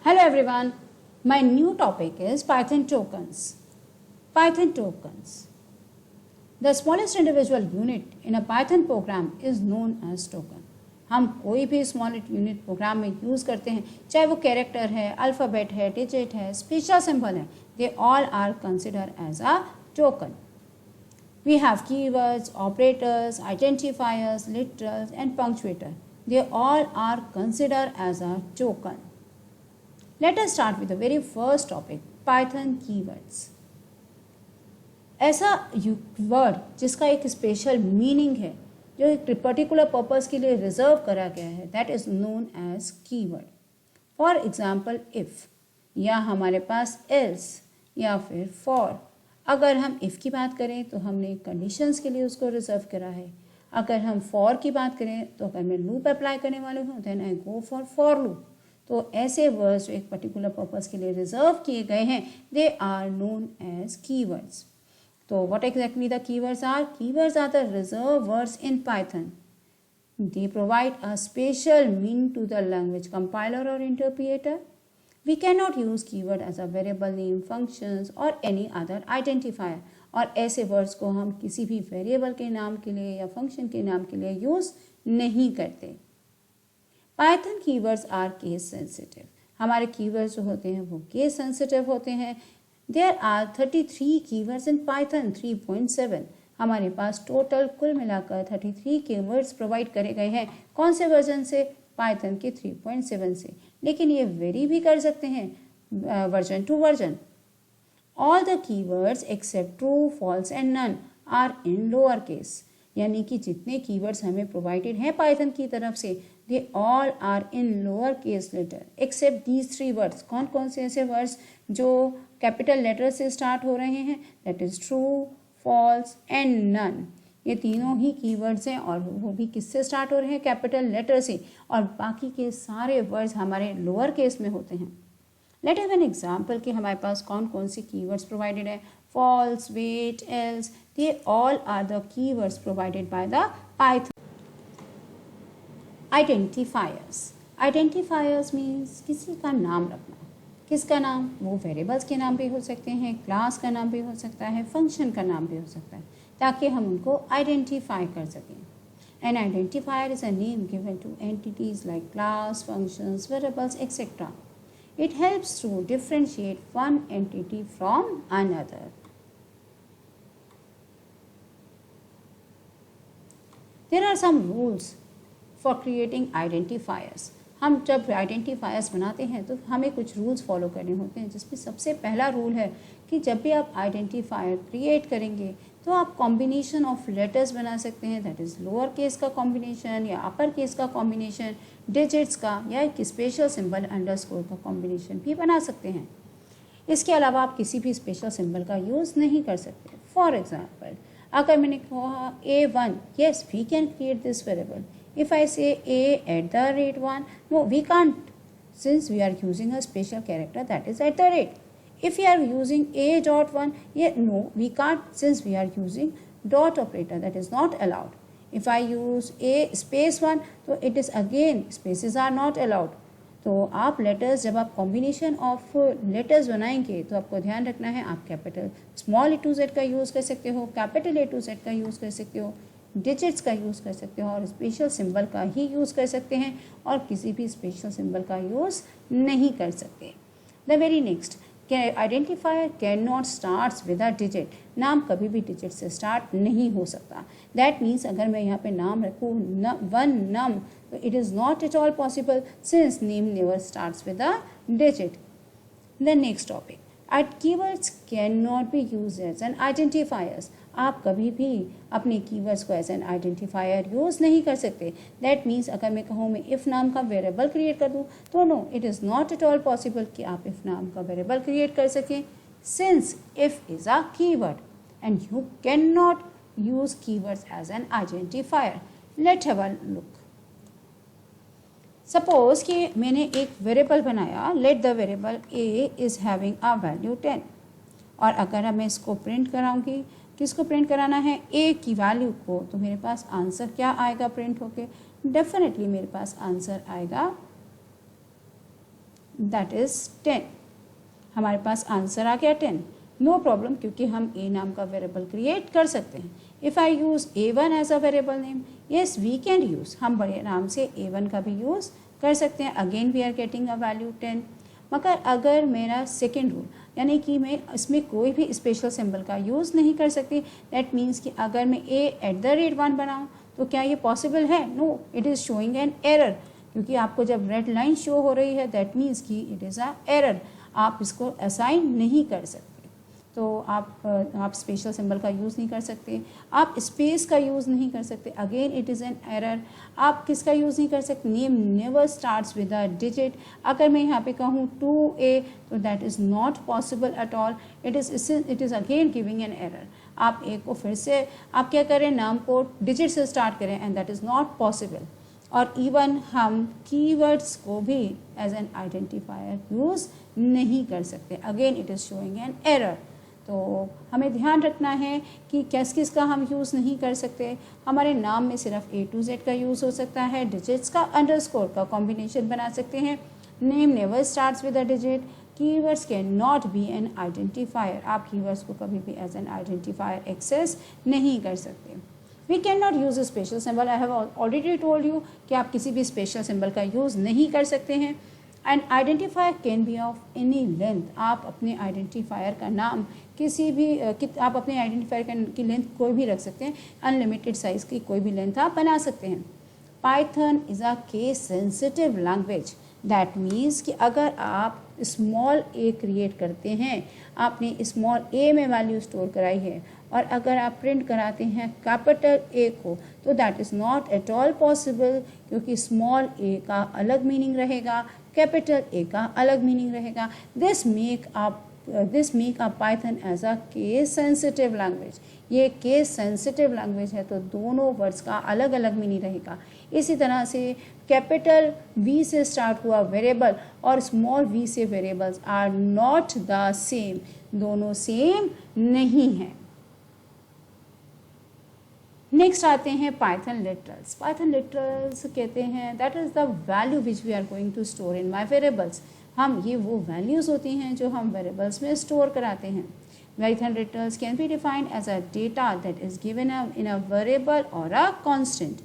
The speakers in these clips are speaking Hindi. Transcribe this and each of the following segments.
Hello everyone, my new topic is Python tokens. Python tokens. The smallest individual unit in a Python program is known as token. हम कोई भी स्मॉल यूनिट प्रोग्राम में यूज़ करते हैं, चाहे वो कैरेक्टर है, अल्फ़ाबेट है, डिजिट है, स्पेशल सिंबल है, they all are consider as a token. We have keywords, operators, identifiers, literals and punctuator. They all are considered as a token. Let us start with the very first topic, Python keywords. ऐसा वर्ड जिसका एक स्पेशल मीनिंग है, जो एक पर्टिकुलर पर्पस के लिए रिजर्व करा गया है, that is known as keyword. For example if, या हमारे पास एल्स, या फिर फॉर. अगर हम इफ़ की बात करें तो हमने कंडीशंस के लिए उसको रिजर्व करा है. अगर हम फॉर की बात करें तो अगर मैं लूप अप्लाई करने वाली हूँ then I go for loop. तो ऐसे वर्ड्स जो एक पर्टिकुलर पर्पस के लिए रिजर्व किए गए हैं, they are known as keywords. तो what exactly the keywords are? Keywords are the reserve words in Python. They provide a special meaning to the language compiler और interpreter. We cannot use keyword as a variable name, functions or any other identifier. और ऐसे वर्ड्स को हम किसी भी वेरिएबल के नाम के लिए या फंक्शन के नाम के लिए यूज़ नहीं करते. Python keywords are case sensitive. हमारे कीवर्ड्स जो होते हैं वो केस सेंसिटिव होते हैं. There are 33 keywords in Python 3.7. हमारे पास टोटल कुल मिलाकर 33 कीवर्ड्स प्रोवाइड करे गए हैं. कौन से वर्जन से? पाइथन के 3.7 से. लेकिन ये वेरी भी कर सकते हैं version to version. All the keywords except true, false and none are in lower case. यानी कि जितने कीवर्ड्स हमें प्रोवाइडेड हैं पाइथन की तरफ से, they all are in lower case letter except these 3 words. कौन कौन से ऐसे वर्ड्स जो कैपिटल लेटर से स्टार्ट हो रहे हैं? That is true, false and none. ये तीनों ही कीवर्ड्स हैं और वो भी किससे स्टार्ट हो रहे हैं? कैपिटल लेटर से. और बाकी के सारे वर्ड्स हमारे लोअर केस में होते हैं. लेट हैव एन एग्जांपल कि हमारे पास कौन कौन सी कीवर्ड्स प्रोवाइडेड है. False, wait, else, they all are the keywords provided by the Python. Identifiers. Identifiers means किसी का नाम रखना. किसका नाम? वो वेरिएबल्स के नाम भी हो सकते हैं, क्लास का नाम भी हो सकता है, फंक्शन का नाम भी हो सकता है, ताकि हम उनको आइडेंटिफाई कर सकें. An identifier is a name given to entities like class, functions, variables etcetera. It helps to differentiate one entity from another. There are some rules for creating identifiers. हम जब आइडेंटिफायर्स बनाते हैं तो हमें कुछ रूल्स फॉलो करने होते हैं, जिसमें सबसे पहला रूल है कि जब भी आप आइडेंटिफायर क्रिएट करेंगे तो आप कॉम्बिनेशन ऑफ लेटर्स बना सकते हैं. दैट इज़ लोअर केस का कॉम्बिनेशन या अपर केस का कॉम्बिनेशन, डिजिट्स का, या एक स्पेशल सिंबल अंडरस्कोर का कॉम्बिनेशन भी बना सकते हैं. इसके अलावा आप किसी भी स्पेशल सिंबल का यूज़ नहीं कर सकते. फॉर एग्जाम्पल, अगर मैंने कहा A1, yes we can create this variable. If I say A@1, no, we can't, since we are using a special character that is @. If we are using A.1, yeah, no, we can't, since we are using dot operator, that is not allowed. If I use A_1, so it is again, spaces are not allowed. तो आप लेटर्स, जब आप कॉम्बिनेशन ऑफ लेटर्स बनाएंगे तो आपको ध्यान रखना है, आप capital small A to Z का यूज़ कर सकते हो, कैपिटल A to Z का यूज़ कर सकते हो, डिजिट्स का यूज़ कर सकते हो, और स्पेशल सिंबल का ही यूज़ कर सकते हैं, और किसी भी स्पेशल सिंबल का यूज़ नहीं कर सकते. The very next, identifier can not start with a digit. नाम कभी भी डिजिट से स्टार्ट नहीं हो सकता. दैट मीन्स अगर मैं यहाँ पे नाम रखूँ वन नम, तो it is not at all possible since name never starts with a digit. The next topic, keywords can not be use as an identifiers. आप कभी भी अपने कीवर्ड्स को एज एन आइडेंटिफायर यूज़ नहीं कर सकते. दैट मीन्स अगर मैं कहूँ मैं इफ़ नाम का वेरिएबल क्रिएट कर दूँ, तो no, it is not at all possible कि आप इफ़ नाम का वेरिएबल क्रिएट कर सकें, since if is a keyword and you can not use keywords as an identifier. Let's have a look. Suppose कि मैंने एक वेरिएबल बनाया, let the variable A is having a value 10, और अगर मैं इसको प्रिंट कराऊंगी, किसको प्रिंट कराना है? A की वैल्यू को. तो मेरे पास आंसर क्या आएगा प्रिंट होके? डेफिनेटली मेरे पास आंसर आएगा दैट इज़ 10। हमारे पास आंसर आ गया 10। नो प्रॉब्लम, क्योंकि हम ए नाम का वेरिएबल क्रिएट कर सकते हैं। If I use A1 as a variable name, yes we can use, हम बड़े आराम से A1 का भी यूज़ कर सकते हैं। Again we are getting a value 10। मगर अगर मेरा सेकेंड रूल, यानी कि मैं इसमें कोई भी स्पेशल सिंबल का यूज़ नहीं कर सकती, दैट मीन्स कि अगर मैं A@1 बनाऊँ तो क्या ये पॉसिबल है? No, it is showing an error, क्योंकि आपको जब रेड लाइन शो हो रही है दैट मीन्स कि इट इज़ अ एरर, आप इसको असाइन नहीं कर सकते। तो आप स्पेशल सिंबल का यूज़ नहीं कर सकते, आप स्पेस का यूज़ नहीं कर सकते, again it is an error. आप किसका यूज़ नहीं कर सकते? Name never starts with a digit. अगर मैं यहाँ पे कहूँ 2A तो that is not possible at all, it is again giving an error. आप ए को फिर से आप क्या करें, नाम को डिजिट से स्टार्ट करें and that is not possible. और इवन हम कीवर्ड्स को भी एज एन आइडेंटिफायर यूज़ नहीं कर सकते, again it is showing an error. तो हमें ध्यान रखना है कि किस का हम यूज़ नहीं कर सकते। हमारे नाम में सिर्फ A to Z का यूज़ हो सकता है, डिजिट्स का अंडरस्कोर का कॉम्बिनेशन बना सकते हैं। Name never starts with a digit. Keywords can not B N identifier, आप कीवर्ड्स को कभी भी एज एन आइडेंटिफायर एक्सेस नहीं कर सकते। We can not use a special symbol, I have already told you कि आप किसी भी स्पेशल सिंबल का यूज़ नहीं कर सकते हैं। And identifier can be of any length, आप अपने आइडेंटिफायर का नाम किसी भी आप अपने आइडेंटिफायर की लेंथ कोई भी रख सकते हैं, अनलिमिटेड साइज़ की कोई भी लेंथ आप बना सकते हैं। Python is a case sensitive language, that means कि अगर आप स्मॉल a क्रिएट करते हैं, आपने स्मॉल a में वैल्यू स्टोर कराई है और अगर आप प्रिंट कराते हैं कैपिटल A को, तो that is not at all possible, क्योंकि स्मॉल a का अलग मीनिंग रहेगा, कैपिटल A का अलग मीनिंग रहेगा। This make a Python as a case sensitive language. ये केस सेंसिटिव लैंग्वेज है तो दोनों वर्ड्स का अलग अलग मीनिंग रहेगा। इसी तरह से कैपिटल V से स्टार्ट हुआ वेरिएबल और स्मॉल v से variables are not the same, दोनों सेम नहीं हैं। नेक्स्ट आते हैं पाइथन लिटरल्स। पाइथन लिटरल्स कहते हैं that is the value which we are going to store in my variables. हम ये वो वैल्यूज़ होती हैं जो हम वेरिएबल्स में स्टोर कराते हैं। Python literals can be defined as a data that is given in a variable or a constant.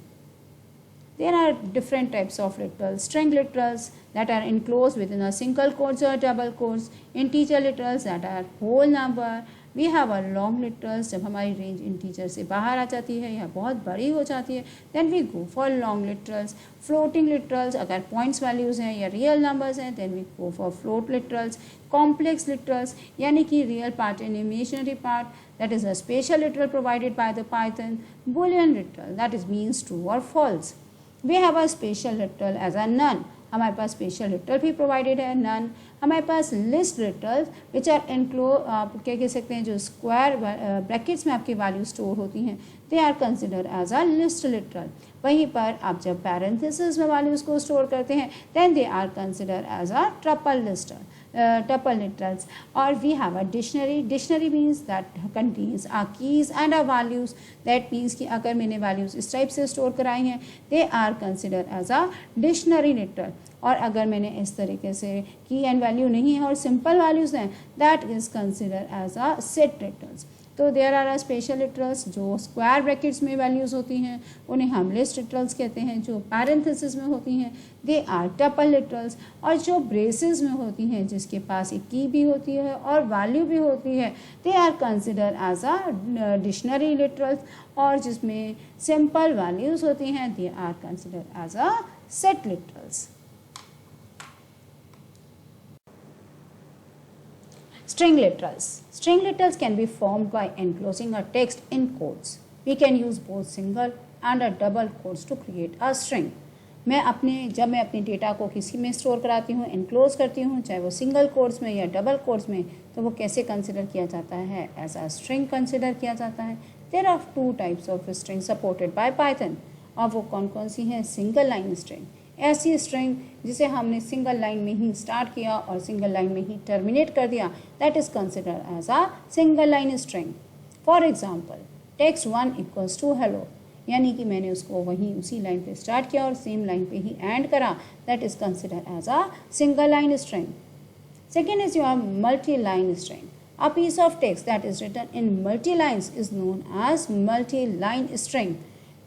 There are different types of literals. String literals that are enclosed within a single quotes or double quotes. Integer literals that are whole number. We have a long literals, जब हमारी रेंज इंटीजर से बाहर आ जाती है या बहुत बड़ी हो जाती है, then we go for long literals. Floating literals, अगर पॉइंट्स वैल्यूज़ हैं या रियल नंबर्स हैं, then we go for float literals. Complex literals, यानी कि real part and imaginary part, that is a special literal provided by the Python. Boolean literal, that is means true or false. We have a special literal as a none. हमारे पास स्पेशल लिटरल भी प्रोवाइडेड है, नन। हमारे पास लिस्ट लिटरल विच आर आप क्या कह सकते हैं, जो स्क्वायर ब्रैकेट्स में आपकी वैल्यू स्टोर होती हैं, they are consider as a list literal. वहीं पर आप जब पैरेंथेसिस में वैल्यूज़ को स्टोर करते हैं then they are consider as a triple literals. Or we have a dictionary. Dictionary means that contains our keys and our values. That means कि अगर मैंने values इस टाइप से स्टोर कराई हैं, they are considered as a dictionary literal. और अगर मैंने इस तरीके से की एंड वैल्यू नहीं है और सिंपल वैल्यूज़ हैं, that is consider as a set literals. तो देयर आर स्पेशल लिटरल्स जो स्क्वायर ब्रैकेट्स में वैल्यूज़ होती हैं, उन्हें हम लिस्ट लिटरल्स कहते हैं। जो पैरेंथेसिस में होती हैं दे आर टपल लिटरल्स, और जो ब्रेसेस में होती हैं जिसके पास एक की भी होती है और वैल्यू भी होती है, they are consider as a dictionary literals, और जिसमें सिंपल वैल्यूज़ होती हैं they are consider as a set literals. String literals. String literals can be formed by enclosing a text in quotes. We can use both single and a double quotes to create a string. जब मैं अपने डेटा को किसी में स्टोर कराती हूँ, एनक्लोज करती हूँ, चाहे वो सिंगल कोट्स में या डबल कोट्स में, तो वो कैसे कंसिडर किया जाता है, एज अ स्ट्रिंग कंसिडर किया जाता है। There are 2 types of string supported by Python, और वो कौन कौन सी हैं? सिंगल लाइन स्ट्रिंग, ऐसी स्ट्रिंग जिसे हमने सिंगल लाइन में ही स्टार्ट किया और सिंगल लाइन में ही टर्मिनेट कर दिया, that is consider as a single line string. For example, text 1 equals to hello. यानी कि मैंने उसको वहीं उसी लाइन पे स्टार्ट किया और सेम लाइन पे ही एंड करा, that is consider as a single line string. Second is your multi-line string. A piece of text that is written in multi-lines is known as multi-line string.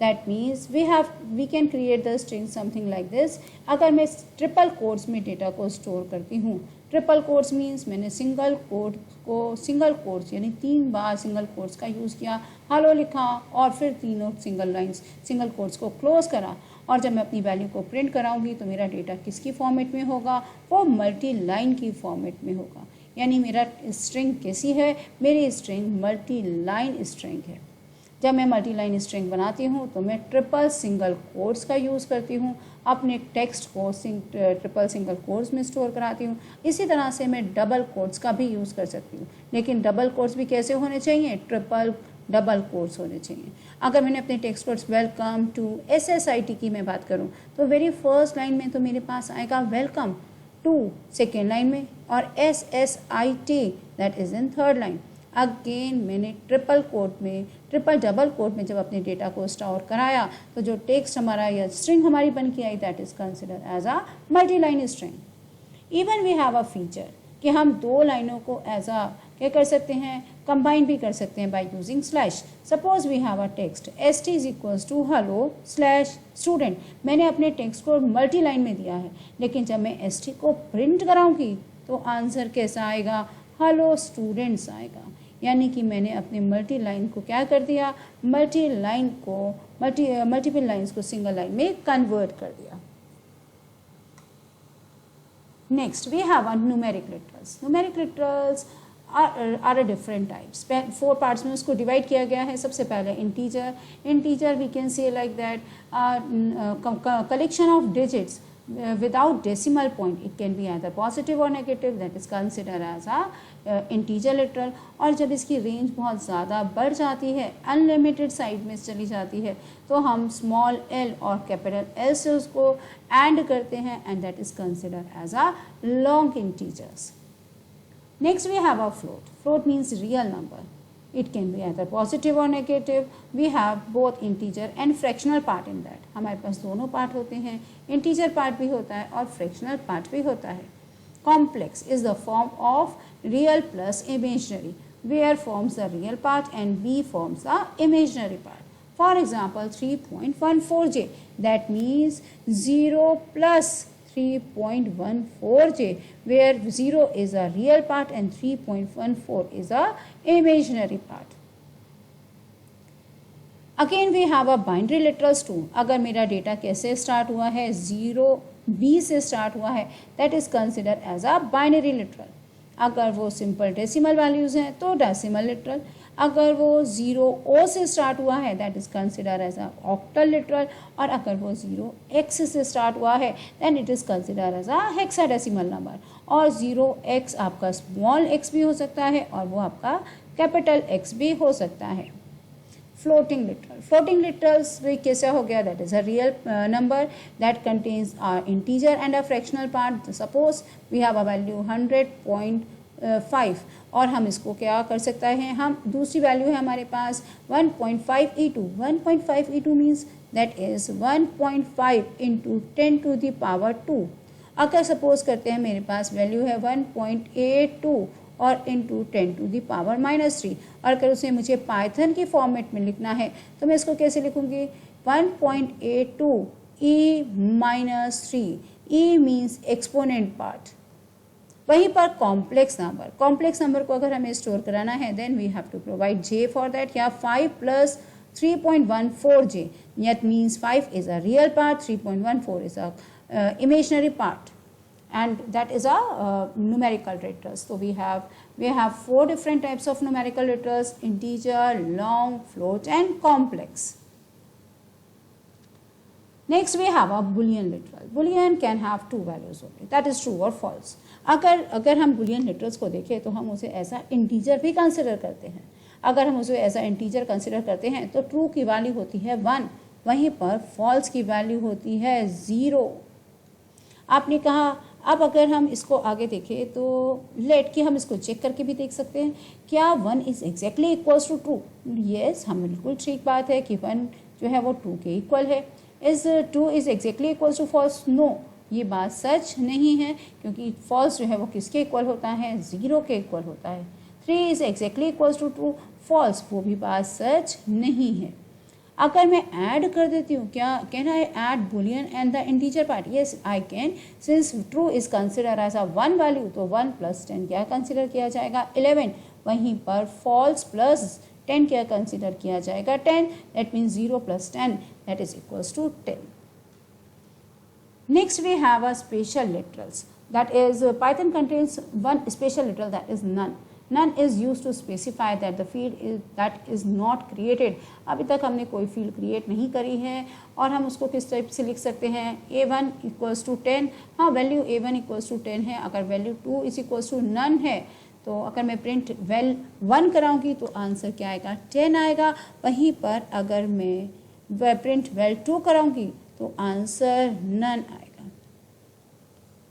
That means we can create the string something like this. अगर मैं ट्रिपल कोट्स में डेटा को स्टोर करती हूँ, ट्रिपल कोट्स मीन्स मैंने सिंगल कोट्स यानी 3 बार सिंगल कोट्स का यूज़ किया, हेलो लिखा और फिर तीनों सिंगल कोट्स को क्लोज करा, और जब मैं अपनी वैल्यू को प्रिंट कराऊंगी तो मेरा डेटा किसकी फॉर्मेट में होगा, वो मल्टी लाइन की फॉर्मेट में होगा. यानी मेरा स्ट्रिंग कैसी है, मेरी स्ट्रिंग मल्टी लाइन स्ट्रिंग है. जब मैं मल्टी लाइन स्ट्रिंग बनाती हूँ तो मैं ट्रिपल सिंगल कोट्स का यूज़ करती हूँ, अपने टेक्स्ट को ट्रिपल सिंगल कोट्स में स्टोर कराती हूँ. इसी तरह से मैं डबल कोट्स का भी यूज़ कर सकती हूँ, लेकिन डबल कोट्स भी कैसे होने चाहिए, ट्रिपल डबल कोट्स होने चाहिए. अगर मैंने अपने text quotes welcome to SSIT की मैं बात करूं तो वेरी फर्स्ट लाइन में तो मेरे पास आएगा वेलकम टू, सेकेंड लाइन में, और SSIT that is in third line. Again मैंने ट्रिपल डबल कोट में जब अपने डेटा को स्टोर कराया तो जो टेक्स्ट हमारा या स्ट्रिंग हमारी बन के आई that is consider as a multi line string. Even we have a feature कि हम 2 लाइनों को एज अ क्या कर सकते हैं, कंबाइन भी कर सकते हैं by using slash. Suppose we have a text ST is equals to hello slash student. मैंने अपने टेक्स्ट को मल्टी लाइन में दिया है, लेकिन जब मैं ST को प्रिंट कराऊंगी तो आंसर कैसा आएगा, हेलो स्टूडेंट्स आएगा. यानी कि मैंने अपने मल्टी लाइन को क्या कर दिया, मल्टीपल लाइन्स को सिंगल लाइन में कन्वर्ट कर दिया. Next, we have a numeric literals. Numeric literals are a different types. 4 parts में उसको divide किया गया है. सबसे पहले integer. Integer we can say like that collection of digits without decimal point. It can be either positive or negative. That is considered as a integer literal. और जब इसकी रेंज बहुत ज़्यादा बढ़ जाती है, अनलिमिटेड साइड में चली जाती है, तो हम स्मॉल l और कैपिटल L से उसको एंड करते हैं, and that is considered as a long integers. Next we have a float. Float means real number. It can be either positive or negative. We have both integer and fractional part in that. हमारे पास दोनों पार्ट होते हैं, integer part भी होता है और fractional part भी होता है. Complex is the form of real plus imaginary, where forms the real part and B forms the imaginary part. For example, 3.14j, that means 0 plus 3.14j, where 0 is a real part and 3.14 is a imaginary part. Again we have a binary literals too. अगर मेरा डेटा कैसे स्टार्ट हुआ है, 0B से स्टार्ट हुआ है, that is considered as a binary literal. अगर वो सिंपल डेसिमल वैल्यूज़ हैं तो डेसिमल लिटरल. अगर वो 0O से स्टार्ट हुआ है that is consider as a octal literal. और अगर वो 0X से स्टार्ट हुआ है then it is consider as a hexadecimal number. और 0X आपका स्मॉल x भी हो सकता है और वो आपका कैपिटल X भी हो सकता है. Floating literal. फ्लोटिंग लिटरल्स कैसा हो गया, that is a real number that contains are integer and a fractional part. Suppose we have a value 100.5 और हम इसको क्या कर सकते हैं, हम दूसरी वैल्यू है हमारे पास 1.5e2. 1.5e2 means that is 1.5 into 10 to the power 2. अगर सपोज करते हैं मेरे पास वैल्यू है 1.82 और इंटू 10 to the power -3, और अगर उसे मुझे पाइथन की फॉर्मेट में लिखना है तो मैं इसको कैसे लिखूंगी, 1.82 e-3. e means exponent part. वहीं पर कॉम्प्लेक्स नंबर को अगर हमें स्टोर कराना है then we have to provide j for that, या 5 plus 3.14j. That means 5 is a real part, 3.14 is a imaginary part, and that is a numerical literals. So we have 4 different types of numerical literals: integer, long, float and complex. Next we have a boolean literal. Boolean can have 2 values only, that is true or false. अगर हम boolean literals को देखें तो हम उसे ऐसा इंटीजर भी कंसिडर करते हैं. अगर हम उसे ऐसा इंटीजर कंसिडर करते हैं तो ट्रू की वैल्यू होती है 1, वहीं पर फॉल्स की वैल्यू होती है 0. आपने कहा अब अगर हम इसको आगे देखें तो लेट कि हम इसको चेक करके भी देख सकते हैं क्या 1 is exactly equals to true. Yes, हम बिल्कुल ठीक बात है कि 1 जो है वो ट्रू के इक्वल है। Is true is exactly equals to false? No, ये बात सच नहीं है, क्योंकि फॉल्स जो है वो किसके इक्वल होता है? 0 के इक्वल होता है। 3 is exactly equals to true? False, वो भी बात सच नहीं है। अगर मैं ऐड कर देती हूँ, क्या कहना है? Add boolean and the integer part. Yes I can, since true is consider as a 1 value, तो 1 + 10 क्या कंसिडर किया जाएगा? 11। वहीं पर फॉल्स प्लस 10 क्या कंसिडर किया जाएगा? 10। That means 0 + 10 that is equals to 10। Next we have a special literals, that is Python contains one special literal, that is none. None is used to specify that the field that is not created. अभी तक हमने कोई फील्ड क्रिएट नहीं करी है और हम उसको किस टाइप से लिख सकते हैं? a1 = 10। हाँ, वैल्यू a1 = 10 है। अगर वैल्यू 2 = none है तो अगर मैं प्रिंट वेल 1 कराऊंगी तो आंसर क्या आएगा? 10 आएगा। वहीं पर अगर मैं प्रिंट वेल 2 कराऊंगी तो आंसर नन आएगा।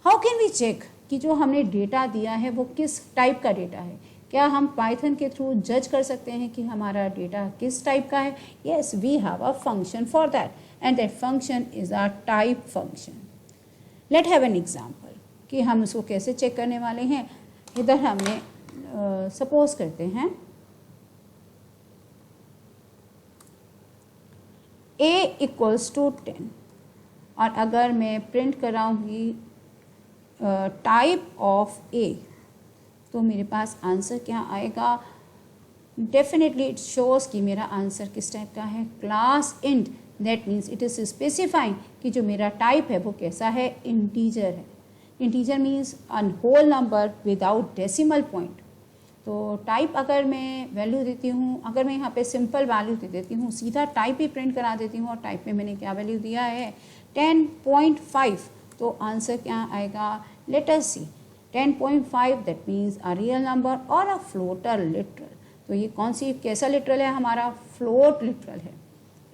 हाउ कैन वी चेक कि जो हमने डेटा दिया है वो किस टाइप का डेटा है? क्या हम पाइथन के थ्रू जज कर सकते हैं कि हमारा डेटा किस टाइप का है? Yes, we have a function for that and that function is a type function. Let have an example कि हम उसको कैसे चेक करने वाले हैं। इधर हमने सपोज करते हैं a = 10 और अगर मैं प्रिंट कराऊंगी टाइप ऑफ a तो मेरे पास आंसर क्या आएगा? डेफिनेटली इट शोज कि मेरा आंसर किस टाइप का है? Class int. That means it is specifying कि जो मेरा टाइप है वो कैसा है? इंटीजर है। Integer means an whole number without decimal point. तो टाइप अगर मैं वैल्यू देती हूँ, अगर मैं यहाँ पे सिंपल वैल्यू दे देती हूँ, सीधा टाइप ही प्रिंट करा देती हूँ और टाइप में मैंने क्या वैल्यू दिया है? 10.5। तो आंसर क्या आएगा? Let us see. 10.5 that means a real number और अ फ्लोटर लिटरल। तो ये कौन सी कैसा लिटरल है? हमारा फ्लोट लिटरल है।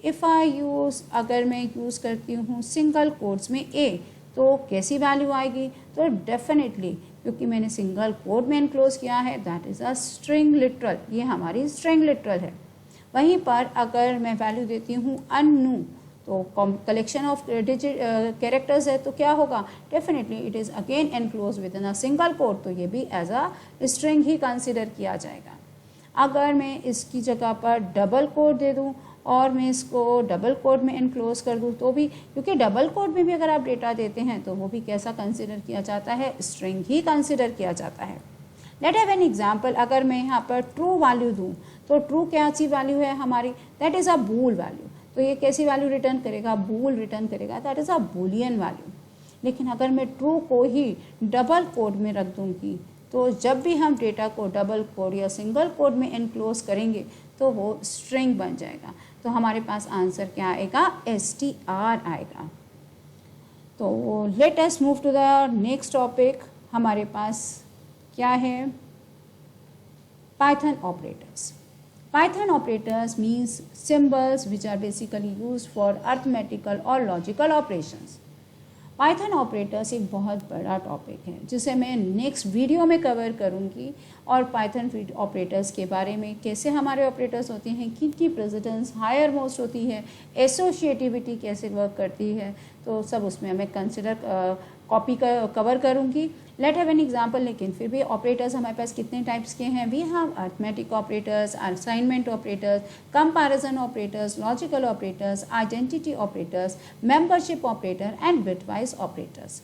इफ़ आई यूज़, अगर मैं यूज़ करती हूँ सिंगल कोट्स में a, तो कैसी वैल्यू आएगी? तो डेफिनेटली, क्योंकि मैंने सिंगल कोड में एनक्लोज किया है, that is a string literal. ये हमारी स्ट्रिंग लिटरल है। वहीं पर अगर मैं वैल्यू देती हूँ अननोन, तो कलेक्शन ऑफ कैरेक्टर्स है, तो क्या होगा? Definitely it is again enclose within a single quote, तो ये भी एज अ स्ट्रिंग ही कंसिडर किया जाएगा। अगर मैं इसकी जगह पर डबल कोड दे दूँ और मैं इसको डबल कोड में एनक्लोज कर दूँ तो भी, क्योंकि डबल कोड में भी अगर आप डेटा देते हैं तो वो भी कैसा कंसिडर किया जाता है? स्ट्रिंग ही कंसिडर किया जाता है। Let have an example. अगर मैं यहाँ पर ट्रू वैल्यू दूँ तो ट्रू क्या सी वैल्यू है हमारी? That is a bool value. तो ये कैसी वैल्यू रिटर्न करेगा? बूल रिटर्न करेगा, that is a boolean value. लेकिन अगर मैं ट्रू को ही डबल कोड में रख दूँगी तो जब भी हम डेटा को डबल कोड या सिंगल कोड में एनक्लोज करेंगे तो वो स्ट्रिंग बन जाएगा। तो हमारे पास आंसर क्या आएगा? str आएगा। तो let us move to the next topic. हमारे पास क्या है? Python operators. Python operators means symbols which are basically used for arithmetical or logical operations. Python operators एक बहुत बड़ा टॉपिक है जिसे मैं नेक्स्ट वीडियो में कवर करूंगी, और पाइथन ऑपरेटर्स के बारे में, कैसे हमारे ऑपरेटर्स होते हैं, किनकी प्रेसिडेंस हायर मोस्ट होती है, एसोशिएटिविटी कैसे वर्क करती है, तो सब उसमें मैं कंसिडर कॉपी कवर करूंगी। Let have an example. लेकिन फिर भी ऑपरेटर्स हमारे पास कितने टाइप्स के हैं? We have arithmetic operators, assignment operators, comparison operators, logical operators, identity operators, membership operator and bitwise operators.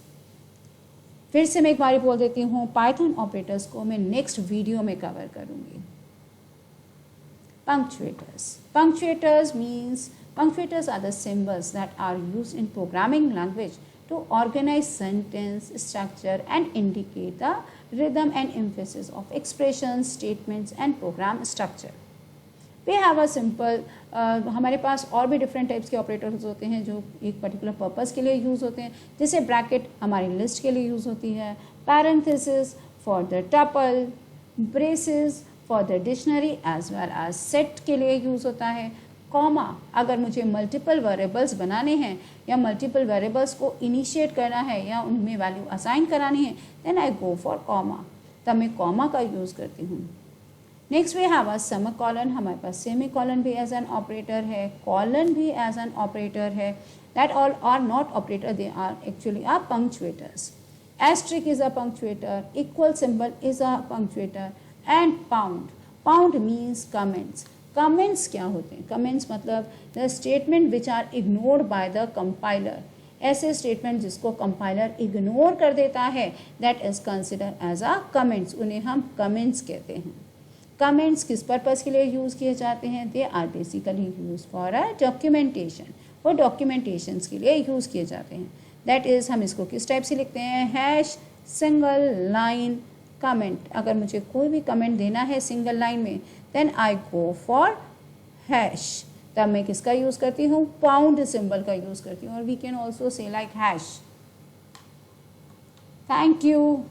फिर से मैं एक बार बोल देती हूँ, पाइथन ऑपरेटर्स को मैं नेक्स्ट वीडियो में कवर करूंगी। Punctuators. Punctuators are the symbols that are used in programming language to organize sentence structure and indicate the rhythm and emphasis of expressions, statements and program structure. We have a simple हमारे पास और भी डिफरेंट टाइप्स के ऑपरेटर्स होते हैं जो एक पर्टिकुलर पर्पस के लिए यूज़ होते हैं, जैसे ब्रैकेट हमारी लिस्ट के लिए यूज़ होती है, parenthesis for the tuple, braces for the dictionary as well as set के लिए यूज़ होता है, कॉमा अगर मुझे मल्टीपल वेरिएबल्स बनाने हैं या मल्टीपल वेरिएबल्स को इनिशिएट करना है या उनमें वैल्यू असाइन करानी है, then I go for comma, तब मैं कॉमा का यूज़ करती हूँ। Next we have a semicolon, हमारे पास सेमीकोलन भी एज एन ऑपरेटर है, कॉलन भी एज एन ऑपरेटर है. That all are not operator, they are actually are punctuators. Asterisk is a punctuator, equal symbol is a punctuator, and pound. Pound means comments. Comments क्या होते हैं? Comments मतलब the statement which are ignored by the compiler. ऐसे statement जिसको compiler ignore कर देता है, that is considered as a comments. उन्हें हम comments कहते हैं. Comments किस पर्पज़ के लिए यूज़ किए जाते हैं? They are basically used for a documentation. वो documentations के लिए यूज़ किए जाते हैं. दैट इज़ हम इसको किस टाइप से लिखते हैं? Hash single line comment. अगर मुझे कोई भी कमेंट देना है सिंगल लाइन में, then I go for hash. तब मैं किसका यूज़ करती हूँ? पाउंड सिंबल का यूज़ करती हूँ. और we can also say like hash. Thank you.